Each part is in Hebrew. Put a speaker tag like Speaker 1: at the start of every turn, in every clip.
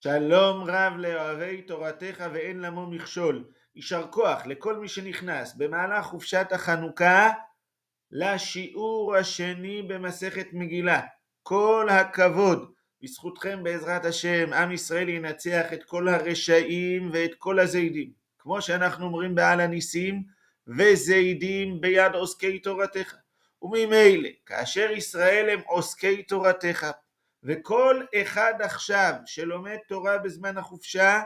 Speaker 1: שלום רב לאוהבי תורתך ואין למו מכשול. יישר כוח לכל מי שנכנס במהלך חופשת החנוכה לשיעור השני במסכת מגילה. כל הכבוד, בזכותכם בעזרת השם עם ישראל ינצח את כל הרשעים ואת כל הזידים, כמו שאנחנו אומרים בעל הניסים, וזידים ביד עוסקי תורתך. וממילא כאשר ישראל הם עוסקי תורתך, וכל אחד עכשיו שלומד תורה בזמן החופשה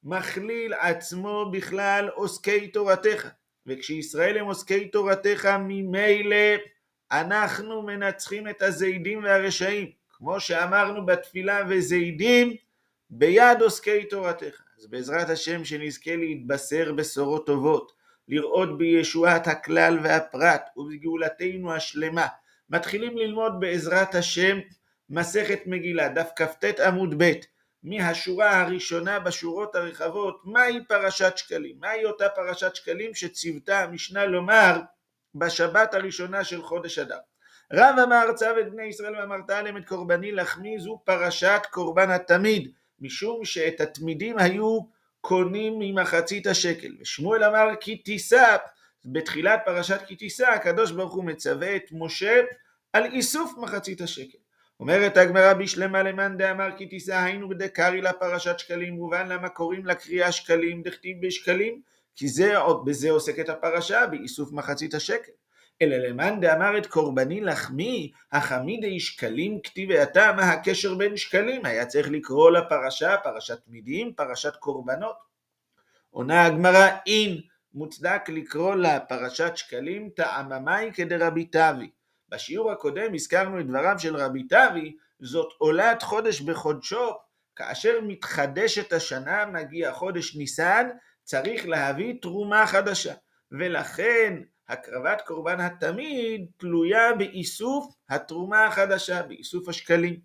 Speaker 1: מכליל עצמו בכלל עוסקי תורתך, וכשישראל הם עוסקי תורתך ממילא אנחנו מנצחים את הזידים והרשעים, כמו שאמרנו בתפילה, וזידים ביד עוסקי תורתך. אז בעזרת השם שנזכה להתבשר בשורות טובות, לראות בישועת הכלל והפרט ובגאולתנו השלמה. מתחילים ללמוד בעזרת השם מסכת מגילה, דף כ"ט עמוד ב', מהשורה הראשונה בשורות הרחבות. מהי פרשת שקלים? מהי אותה פרשת שקלים שציוותה המשנה לומר בשבת הראשונה של חודש אדר? רב אמר צו את בני ישראל ואמרת עליהם את קורבני לחמי, זו פרשת קורבן התמיד, משום שאת התמידים היו קונים ממחצית השקל. ושמואל אמר כי תישא, בתחילת פרשת כי תישא הקדוש ברוך הוא מצווה את משה על איסוף מחצית השקל. אומרת הגמרא בשלמה למאן דאמר כי תישא, היינו בדקרי לפרשת שקלים, מובן למה קוראים לקריאה שקלים, דכתיב בשקלים, כי בזה עוסקת הפרשה, באיסוף מחצית השקל. אלא למאן דאמר את קורבני לחמי, החמי די שקלים כתיב אתה, מה הקשר בין שקלים? היה צריך לקרוא לפרשה פרשת תמידים, פרשת קורבנות. עונה הגמרא אין מוצדק לקרוא לפרשת שקלים טעממי כדרבי טבי. בשיעור הקודם הזכרנו את דבריו של רבי טבי, זאת עולת חודש בחודשו, כאשר מתחדשת השנה, מגיע חודש ניסן, צריך להביא תרומה חדשה, ולכן הקרבת קורבן התמיד תלויה באיסוף התרומה החדשה, באיסוף השקלים.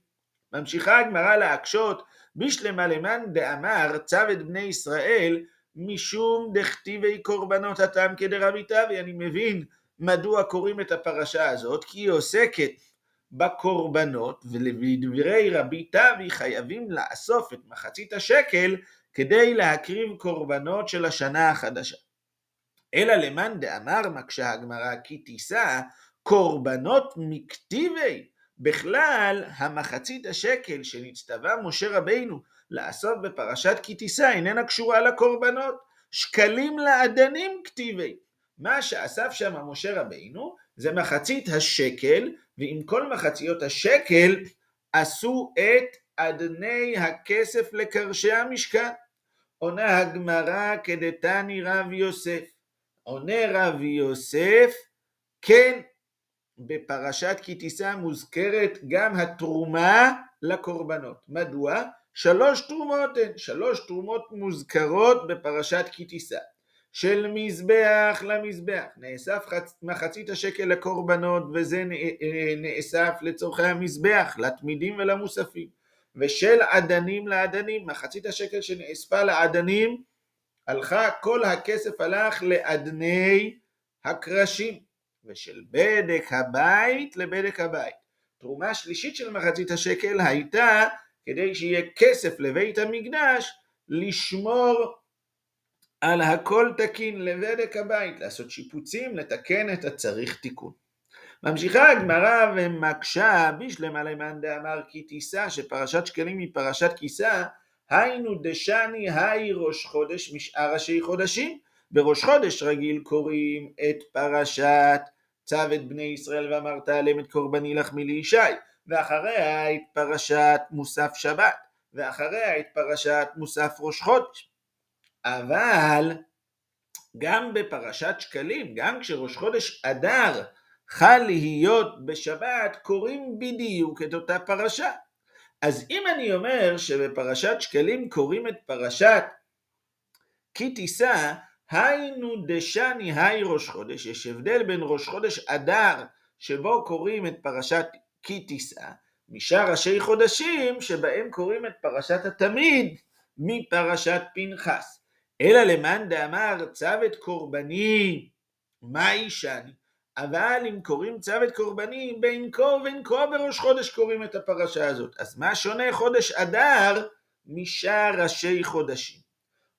Speaker 1: ממשיכה הגמרא להקשות, בשלמה למאן דאמר צו את בני ישראל משום דכתיבי קורבנות התם כדרבי טבי. אני מבין מדוע קוראים את הפרשה הזאת, כי היא עוסקת בקורבנות, ולדברי רבי טבי חייבים לאסוף את מחצית השקל כדי להקריב קורבנות של השנה החדשה. אלא למאן דאמר, מקשה הגמרא, כי תישא קורבנות מכתיבי, בכלל המחצית השקל שנצטווה משה רבינו לאסוף בפרשת כי תישא איננה קשורה לקורבנות, שקלים לאדנים כתיבי. מה שאסף שם משה רבינו זה מחצית השקל, ועם כל מחציות השקל עשו את אדני הכסף לקרשי המשכן. עונה הגמרא כדתני רב יוסף. עונה רב יוסף, כן, בפרשת כי תישא מוזכרת גם התרומה לקורבנות. מדוע? 3 תרומות הן, 3 תרומות מוזכרות בפרשת כי תישא. של מזבח למזבח, נאסף מחצית השקל לקורבנות, וזה נאסף לצורכי המזבח, לתמידים ולמוספים. ושל עדנים לעדנים, מחצית השקל שנאספה לעדנים, הלכה, כל הכסף הלך לעדני הקרשים. ושל בדק הבית לבדק הבית. תרומה שלישית של מחצית השקל הייתה כדי שיהיה כסף לבית המקדש, לשמור על הכל תקין לבדק הבית, לעשות שיפוצים, לתקן את הצריך תיקון. ממשיכה הגמרא ומקשה, בשלמה למאן דאמר כי תישא, שפרשת שקלים היא פרשת כיסא, היינו דשני היי ראש חודש משאר ראשי חודשים. בראש חודש רגיל קוראים את פרשת צו את בני ישראל ואמרת עליהם את קורבני לחמי לישי, ואחריה את פרשת מוסף שבת, ואחריה את פרשת מוסף ראש חודש. אבל גם בפרשת שקלים, גם כשראש חודש אדר חל להיות בשבת, קוראים בדיוק את אותה פרשה. אז אם אני אומר שבפרשת שקלים קוראים את פרשת כי תישא, היינו דשני היי ראש חודש, יש הבדל בין ראש חודש אדר שבו קוראים את פרשת כי תישא, משאר ראשי חודשים שבהם קוראים את פרשת התמיד מפרשת פנחס. אלא למאן דאמר צו את קורבני מה ישני, אבל אם קוראים צו את קורבני בין כה ובין כה בראש חודש קוראים את הפרשה הזאת. אז מה שונה חודש אדר משאר ראשי חודשים.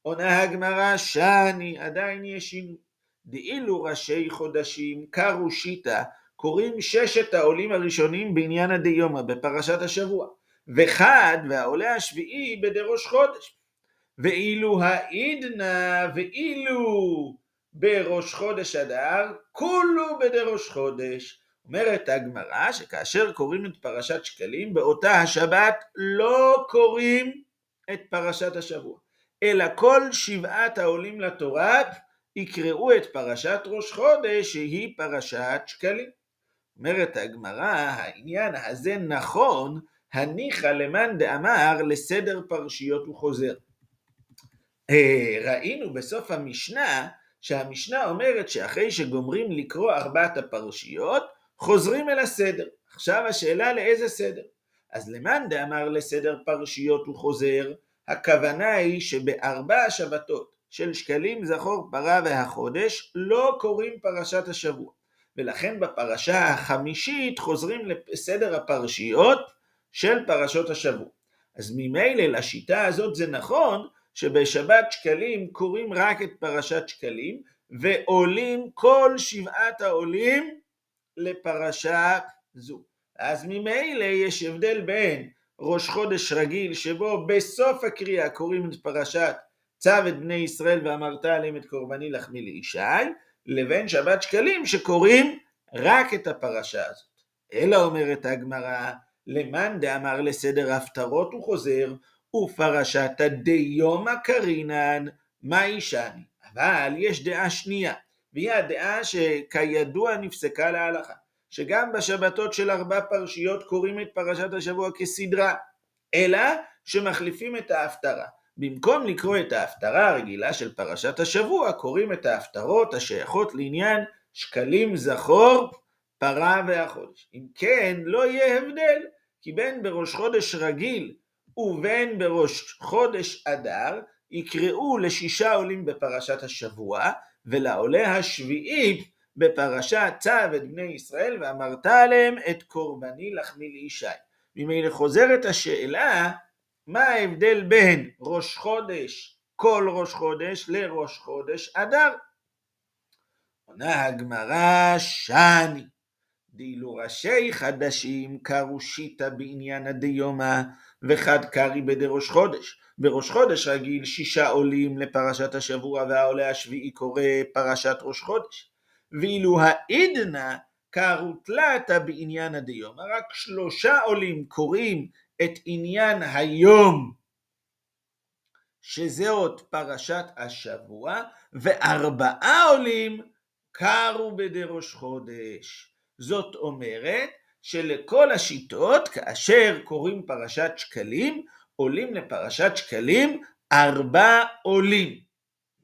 Speaker 1: עונה הגמרא שאני, עדיין יש שינוי. דאילו ראשי חודשים קרו שיטה, קוראים ששת העולים הראשונים בעניין הדיומא בפרשת השבוע, וחד והעולה השביעי בדראש חודש. ואילו העידנא ואילו בראש חודש אדר, כולו בדראש חודש. אומרת הגמרא שכאשר קוראים את פרשת שקלים, באותה השבת לא קוראים את פרשת השבוע, אלא כל שבעת העולים לתורה יקראו את פרשת ראש חודש שהיא פרשת שקלים. אומרת הגמרא, העניין הזה נכון, הניחא למאן דאמר לסדר פרשיות וחוזר. ראינו בסוף המשנה, שהמשנה אומרת שאחרי שגומרים לקרוא ארבעת הפרשיות, חוזרים אל הסדר. עכשיו השאלה לאיזה סדר? אז למאן דאמר לסדר פרשיות וחוזר, הכוונה היא שבארבע השבתות של שקלים, זכור, פרה והחודש, לא קוראים פרשת השבוע. ולכן בפרשה החמישית חוזרים לסדר הפרשיות של פרשות השבוע. אז ממילא לשיטה הזאת זה נכון, שבשבת שקלים קוראים רק את פרשת שקלים, ועולים כל שבעת העולים לפרשה זו. אז ממילא יש הבדל בין ראש חודש רגיל, שבו בסוף הקריאה קוראים את פרשת צו את בני ישראל ואמרת עליהם את קורבני לחמי לישי, לבין שבת שקלים שקוראים רק את הפרשה הזאת. אלא אומרת הגמרא, למאן דאמר לסדר הפטרות וחוזר, ופרשת הדיומא קרינן, מה ישני? אבל יש דעה שנייה, והיא הדעה שכידוע נפסקה להלכה, שגם בשבתות של ארבע פרשיות קוראים את פרשת השבוע כסדרה, אלא שמחליפים את ההפטרה. במקום לקרוא את ההפטרה הרגילה של פרשת השבוע, קוראים את ההפטרות השייכות לעניין שקלים, זכור, פרה והחודש. אם כן, לא יהיה הבדל, כי בין בראש חודש רגיל ובין בראש חודש אדר יקראו לשישה עולים בפרשת השבוע, ולעולה השביעי בפרשת צו את בני ישראל ואמרת עליהם את קורבני לחמי לישי. ממילא חוזרת השאלה, מה ההבדל בין ראש חודש, כל ראש חודש, לראש חודש אדר? עונה הגמרא שאני, דאילו ראשי חדשים קרו שיטה בעניין הדיומא, וחד קרי בדראש חודש. בראש חודש רגיל שישה עולים לפרשת השבוע, והעולה השביעי קורא פרשת ראש חודש. ואילו העידנא קרו תלתה בעניין הדיומא, רק שלושה עולים קוראים את עניין היום, שזה עוד פרשת השבוע, וארבעה עולים קרו בדראש חודש. זאת אומרת שלכל השיטות, כאשר קוראים פרשת שקלים, עולים לפרשת שקלים ארבע עולים.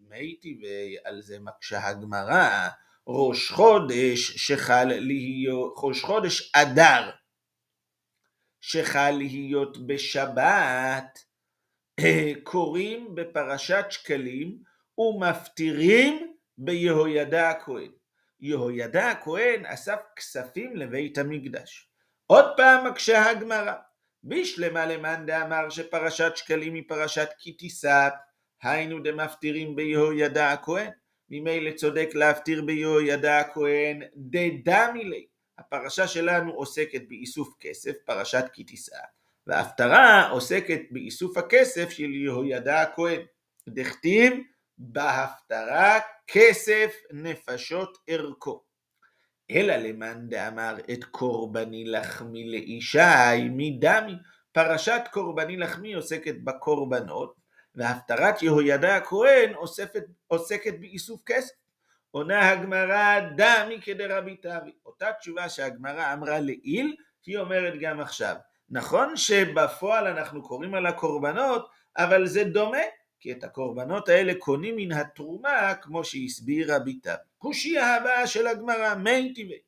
Speaker 1: מייתי ועל זה מקשה הגמרא, ראש חודש שחל להיות, ראש חודש אדר שחל להיות בשבת, קוראים בפרשת שקלים ומפטירים ביהוידע הכהן. יהוידע הכהן אסף כספים לבית המקדש. עוד פעם מקשה הגמרא, בשלמה למאן דאמר שפרשת שקלים היא פרשת כי תישא, היינו דמפטירים ביהוידע הכהן. ממילא צודק להפטיר ביהוידע הכהן דדמי ליה. הפרשה שלנו עוסקת באיסוף כסף, פרשת כי תישא, וההפטרה עוסקת באיסוף הכסף של יהוידע הכהן. דכתיב בהפטרה כסף נפשות ערכו. אלא למאן דאמר את קורבני לחמי לישי מדמי. פרשת קורבני לחמי עוסקת בקורבנות, והפטרת יהוידע הכהן עוסקת באיסוף כסף. עונה הגמרא דמי כדרבי טרי. אותה תשובה שהגמרא אמרה לעיל, היא אומרת גם עכשיו. נכון שבפועל אנחנו קוראים על הקורבנות, אבל זה דומה, כי את הקורבנות האלה קונים מן התרומה, כמו שהסביר רבי טרי. קושיה הבאה של הגמרא, מי טבעי.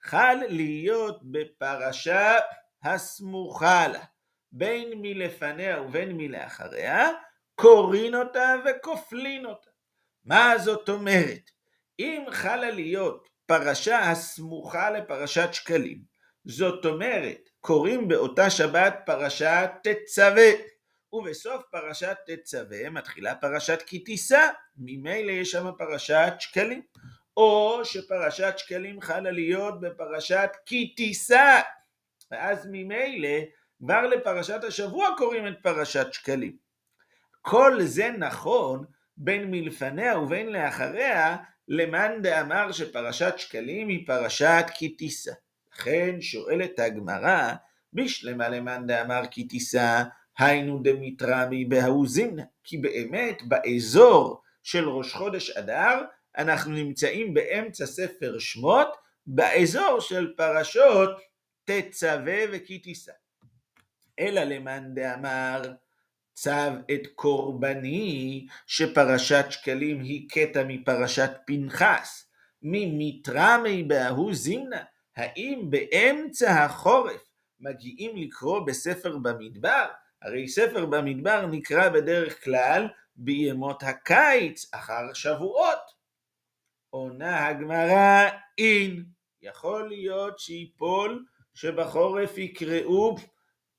Speaker 1: חל להיות בפרשה הסמוכה לה, בין מלפניה ובין מלאחריה, קוראים אותה וכופלין אותה. מה זאת אומרת? אם חלה להיות פרשה הסמוכה לפרשת שקלים, זאת אומרת, קוראים באותה שבת פרשת תצווה, ובסוף פרשת תצווה מתחילה פרשת כי תישא, ממילא יש שם פרשת שקלים, או שפרשת שקלים חלה להיות בפרשת כי תישא, ואז ממילא כבר לפרשת השבוע קוראים את פרשת שקלים. כל זה נכון בין מלפניה ובין לאחריה, למאן דאמר שפרשת שקלים היא פרשת כי תישא. לכן שואלת הגמרא, בשלמה למאן דאמר כי תישא, היינו דמיתרמי בהוא זימנה, כי באמת באזור של ראש חודש אדר אנחנו נמצאים באמצע ספר שמות, באזור של פרשות תצווה וכי תישא. אלא למאן דאמר צו את קורבני, שפרשת שקלים היא קטע מפרשת פנחס, ממיתרמי בהוא זימנה, האם באמצע החורף מגיעים לקרוא בספר במדבר? הרי ספר במדבר נקרא בדרך כלל בימות הקיץ אחר שבועות. עונה הגמרא, אין, יכול להיות שיפול שבחורף יקראו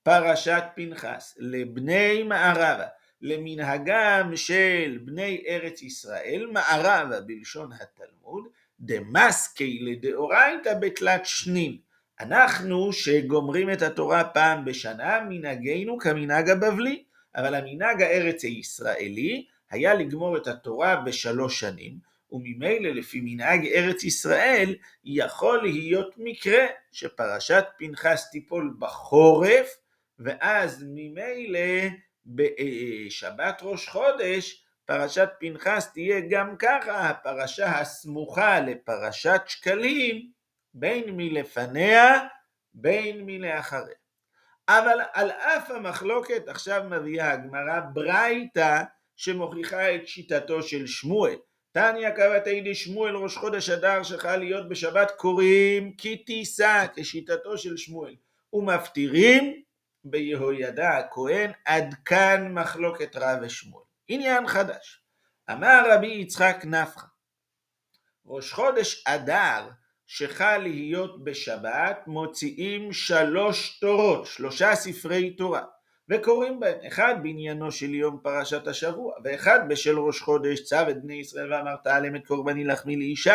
Speaker 1: פרשת פנחס לבני מערבה, למנהגם של בני ארץ ישראל, מערבה בלשון התלמוד, דמסקי לדאורייתא בתלת שנין. אנחנו שגומרים את התורה פעם בשנה, מנהגנו כמנהג הבבלי, אבל המנהג הארץ הישראלי היה לגמור את התורה ב3 שנים, וממילא לפי מנהג ארץ ישראל יכול להיות מקרה שפרשת פנחס תיפול בחורף, ואז ממילא בשבת ראש חודש פרשת פנחס תהיה גם ככה הפרשה הסמוכה לפרשת שקלים, בין מלפניה בין מלאחריה. אבל על אף המחלוקת עכשיו מביאה הגמרא ברייתא שמוכיחה את שיטתו של שמואל. תניא קבתי דשמואל ראש חודש אדר שחל להיות בשבת קוראים כי תישא, כששיטתו של שמואל, ומפטירים ביהוידע הכהן. עד כאן מחלוקת רב ושמואל. עניין חדש. אמר רבי יצחק נפחא, ראש חודש אדר שחל להיות בשבת מוציאים 3 תורות, 3 ספרי תורה, וקוראים בהם, אחד בעניינו של יום פרשת השבוע, ואחד בשל ראש חודש צו את בני ישראל ואמרת עליהם את קורבני לחמי לישי,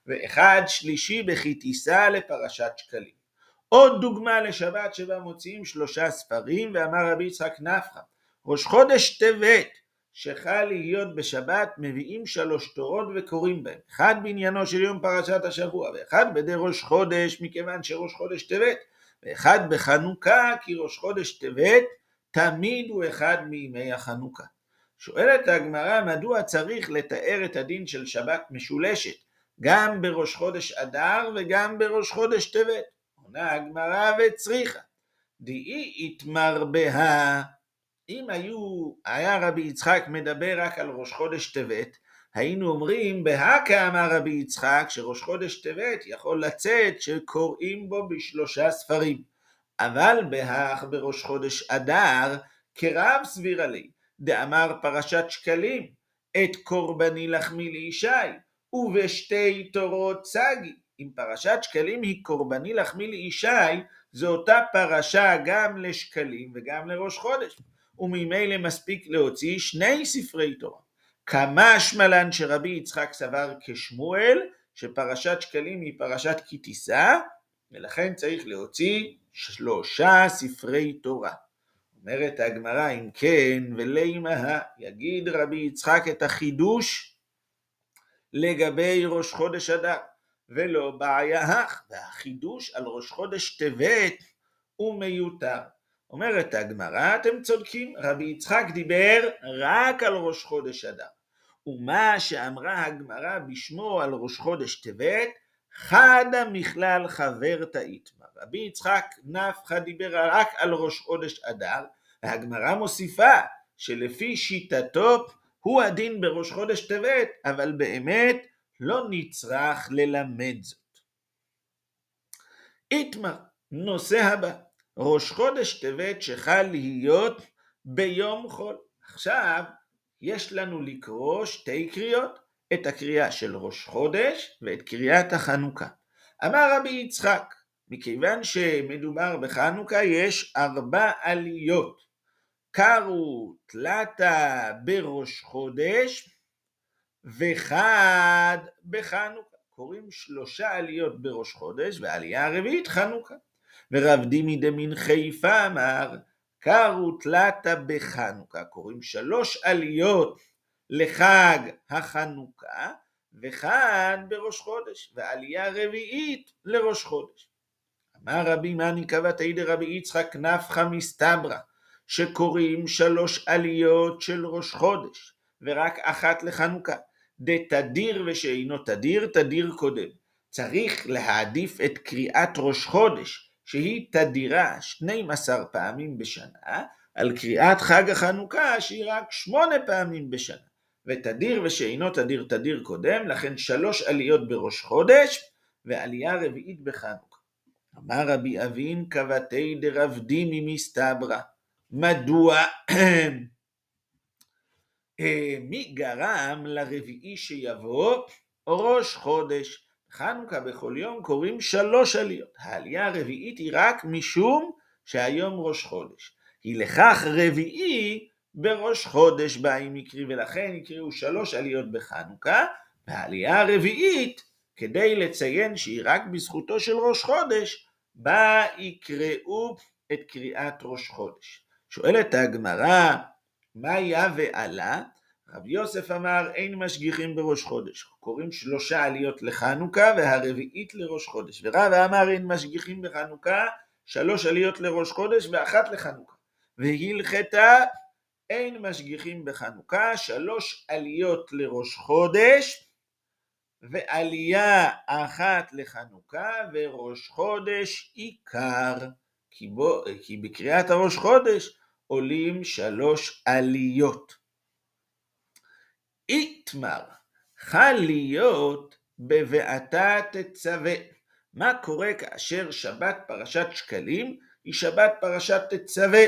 Speaker 1: ואחד שלישי בכי תישא לפרשת שקלים. עוד דוגמה לשבת שבה מוציאים 3 ספרים, ואמר רבי יצחק נפחא, ראש חודש טבת שחל להיות בשבת מביאים 3 תורות וקוראים בהם, אחד בעניינו של יום פרשת השבוע, ואחד בדי ראש חודש מכיוון שראש חודש טבת, ואחד בחנוכה כי ראש חודש טבת תמיד הוא אחד מימי החנוכה. שואלת הגמרא, מדוע צריך לתאר את הדין של שבת משולשת גם בראש חודש אדר וגם בראש חודש טבת? עונה הגמרא, וצריכה דאי יתמרבה. אם היה רבי יצחק מדבר רק על ראש חודש טבת, היינו אומרים בהכה אמר רבי יצחק שראש חודש טבת יכול לצאת שקוראים בו ב3 ספרים, אבל בהך בראש חודש אדר כרב סביר עלי דאמר פרשת שקלים את קורבני לחמי לישי ובשתי תורות צגי. אם פרשת שקלים היא קורבני לחמי לישי, זו אותה פרשה גם לשקלים וגם לראש חודש, וממילא מספיק להוציא 2 ספרי תורה. כמשמע לן שרבי יצחק סבר כשמואל שפרשת שקלים היא פרשת כי תישא, ולכן צריך להוציא 3 ספרי תורה. אומרת הגמרא, אם כן ולימה, יגיד רבי יצחק את החידוש לגבי ראש חודש אדר, ולא בעיה, והחידוש על ראש חודש טבת הוא מיותר. אומרת הגמרא, אתם צודקים, רבי יצחק דיבר רק על ראש חודש אדר, ומה שאמרה הגמרא בשמו על ראש חודש טבת, חדה מכלל חברתא איתמר. רבי יצחק נפחא דיבר רק על ראש חודש אדר, והגמרא מוסיפה שלפי שיטתו הוא הדין בראש חודש טבת, אבל באמת לא נצרך ללמד זאת. איתמר, נושא הבא, ראש חודש טבת שחל להיות ביום חול. עכשיו יש לנו לקרוא 2 קריאות, את הקריאה של ראש חודש ואת קריאת החנוכה. אמר רבי יצחק, מכיוון שמדובר בחנוכה יש 4 עליות, קרו תלתה בראש חודש וחד בחנוכה. קוראים 3 עליות בראש חודש והעלייה הרביעית חנוכה. ורב דימי דמין חיפה אמר קרו תלתה בחנוכה. קוראים 3 עליות לחג החנוכה וחד בראש חודש ועלייה רביעית לראש חודש. אמר רבי מני קבתי דרבי יצחק נפחא מסתברא, שקוראים 3 עליות של ראש חודש ורק 1 לחנוכה. דתדיר ושאינו תדיר, תדיר קודם. צריך להעדיף את קריאת ראש חודש שהיא תדירה 12 פעמים בשנה על קריאת חג החנוכה שהיא רק 8 פעמים בשנה. ותדיר ושאינו תדיר, תדיר קודם, לכן 3 עליות בראש חודש ועלייה רביעית בחנוכה. אמר רבי אבין קבתי דרב דימי מסתברא, מדוע? מי גרם לרביעי שיבוא ראש חודש? חנוכה בכל יום קוראים 3 עליות. העלייה הרביעית היא רק משום שהיום ראש חודש. היא לכך רביעי בראש חודש באים יקרי, ולכן יקראו 3 עליות בחנוכה, והעלייה הרביעית כדי לציין שהיא רק בזכותו של ראש חודש, בה יקראו את קריאת ראש חודש. שואלת הגמרא, מה היה ועלה? רב יוסף אמר אין משגיחים בראש חודש. קוראים 3 עליות לחנוכה והרביעית לראש חודש. ורב אמר אין משגיחים בחנוכה, 3 עליות לראש חודש ו1 לחנוכה. והלכתה אין משגיחים בחנוכה, 3 עליות לראש חודש ועלייה 1 לחנוכה וראש חודש עיקר. כי בקריאת הראש חודש עולים 3 עליות. איתמר, חל להיות בבעתה תצווה. מה קורה כאשר שבת פרשת שקלים היא שבת פרשת תצווה?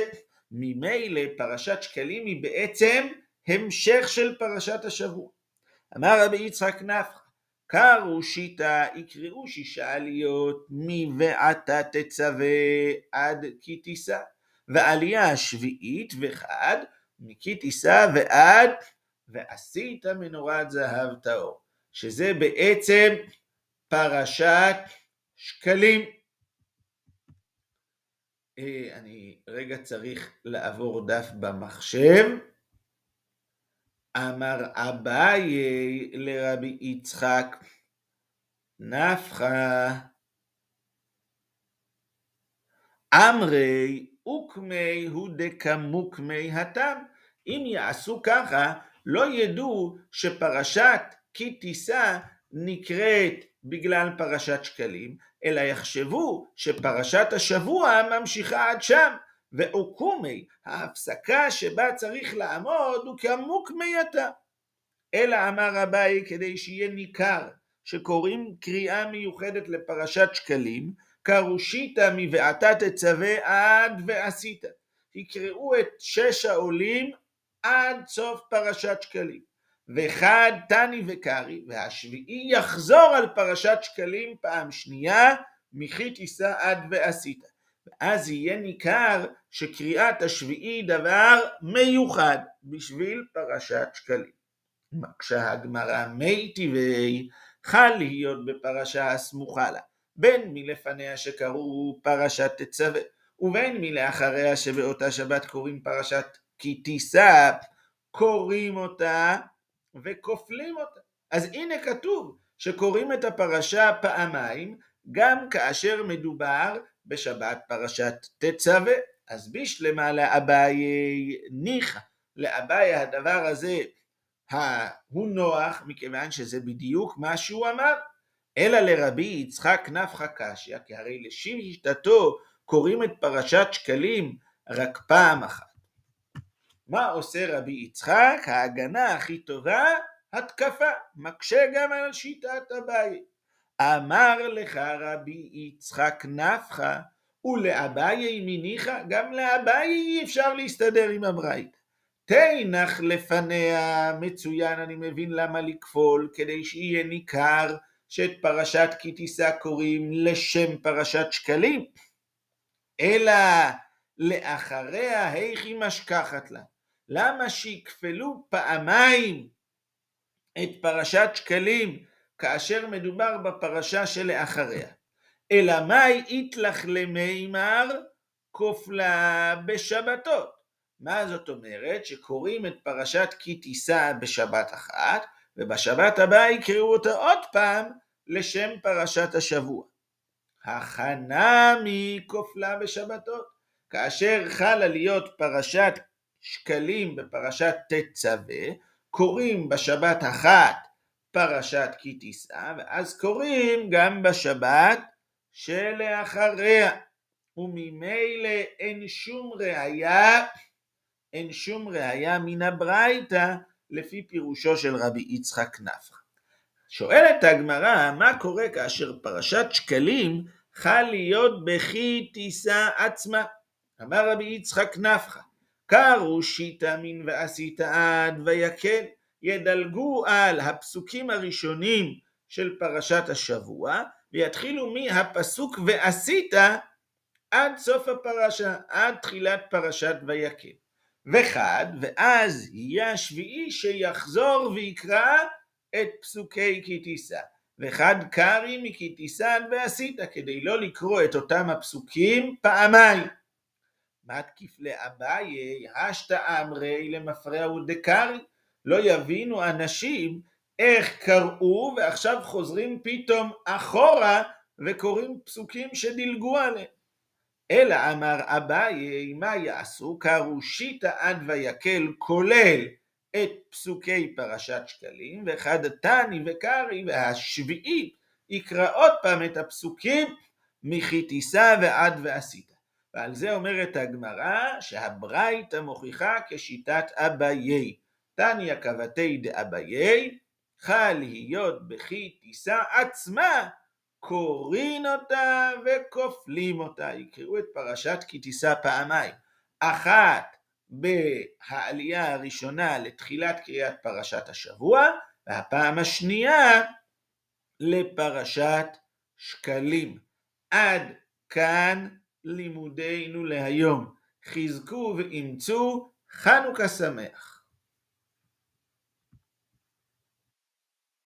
Speaker 1: ממילא פרשת שקלים היא בעצם המשך של פרשת השבוע. אמר רבי יצחק נפחא, קרו שיטה, יקראו 6 עליות מבעתה תצווה עד כי תישא, ועלייה השביעית וחד מכי תישא ועד ועשית מנורת זהב טהור, שזה בעצם פרשת שקלים. אני רגע צריך לעבור דף במחשב. אמר אביי לרבי יצחק נפחא אמרי אוקמי הוא דקמוקמי התם. אם יעשו ככה לא ידעו שפרשת כי תישא נקראת בגלל פרשת שקלים, אלא יחשבו שפרשת השבוע ממשיכה עד שם, ואוקומי, ההפסקה שבה צריך לעמוד הוא כמוקמי התם. אלא אמר אביי כדי שיהיה ניכר שקוראים קריאה מיוחדת לפרשת שקלים, קראו שיטה מבעתה תצווה עד ועשית. יקראו את 6 העולים עד סוף פרשת שקלים. וחד תני וקרי, והשביעי יחזור על פרשת שקלים פעם שנייה, מכי תישא עד ועשית. ואז יהיה ניכר שקריאת השביעי דבר מיוחד בשביל פרשת שקלים. מקשה הגמרא מי טבעי, חל להיות בפרשה הסמוכה לה, בין מלפניה שקראו פרשת תצווה, ובין מלאחריה שבאותה שבת קוראים פרשת כי תישא, קוראים אותה וכופלים אותה. אז הנה כתוב שקוראים את הפרשה פעמיים, גם כאשר מדובר בשבת פרשת תצווה. אז בשלמה לאביי ניחא, לאביי הדבר הזה הוא נוח, מכיוון שזה בדיוק מה שהוא אמר. אלא לרבי יצחק נפחא קשיא, כי הרי לשיטתו קוראים את פרשת שקלים רק פעם אחת. מה עושה רבי יצחק? ההגנה הכי טובה, התקפה, מקשה גם על שיטת אביי. אמר לך רבי יצחק נפחא, ולאביי מניחא, גם לאביי אי אפשר להסתדר עם הברייתא. תנח לפניה, מצוין, אני מבין למה לקפול, כדי שיהיה ניכר שאת פרשת כי תישא קוראים לשם פרשת שקלים. אלא לאחריה היכי משכחת לה. למה שיקפלו פעמיים את פרשת שקלים כאשר מדובר בפרשה שלאחריה? אלא מאי איתלך למימר כופלה בשבתות. מה זאת אומרת? שקוראים את פרשת כי תישא בשבת אחת, ובשבת הבאה יקראו אותה עוד פעם לשם פרשת השבוע. הכנה מכופלה בשבתות, כאשר חלה להיות פרשת שקלים בפרשת תצווה, קוראים בשבת אחת פרשת כי תישא, ואז קוראים גם בשבת שלאחריה. וממילא אין שום ראיה מן הברייתא לפי פירושו של רבי יצחק נפחא. שואלת הגמרא, מה קורה כאשר פרשת שקלים חל להיות בכי תישא עצמה? אמר רבי יצחק נפחא, קרו שיטא מן ועשית עד ויקל, ידלגו על הפסוקים הראשונים של פרשת השבוע, ויתחילו מהפסוק ועשית עד סוף הפרשה, עד תחילת פרשת ויקל. וחד, ואז יהיה השביעי שיחזור ויקרא את פסוקי כי תישא. וחד קרי מכי תישא עד ועשית, כדי לא לקרוא את אותם הפסוקים פעמיים. מתקיף לאביי, השתא אמרי למפרע ודקרי. לא יבינו אנשים איך קראו ועכשיו חוזרים פתאום אחורה וקוראים פסוקים שדילגו עליהם. אלא אמר אביי, מה יעשו? קראו שיטא עד ויקל כולל את פסוקי פרשת שקלים, ואחד תני וקרי והשביעי יקרא עוד פעם את הפסוקים מכי תישא ועד ועשית. ועל זה אומרת הגמרא שהברייתא מוכיחה כשיטת אביי. תניא כבתי דאביי, חל להיות בכי תישא עצמה, קוראים אותה וכופלים אותה. יקראו את פרשת כי תישא פעמיים, אחת בהעלייה הראשונה לתחילת קריאת פרשת השבוע, והפעם השנייה לפרשת שקלים. עד כאן לימודינו להיום. חזקו ואמצו, חנוכה שמח.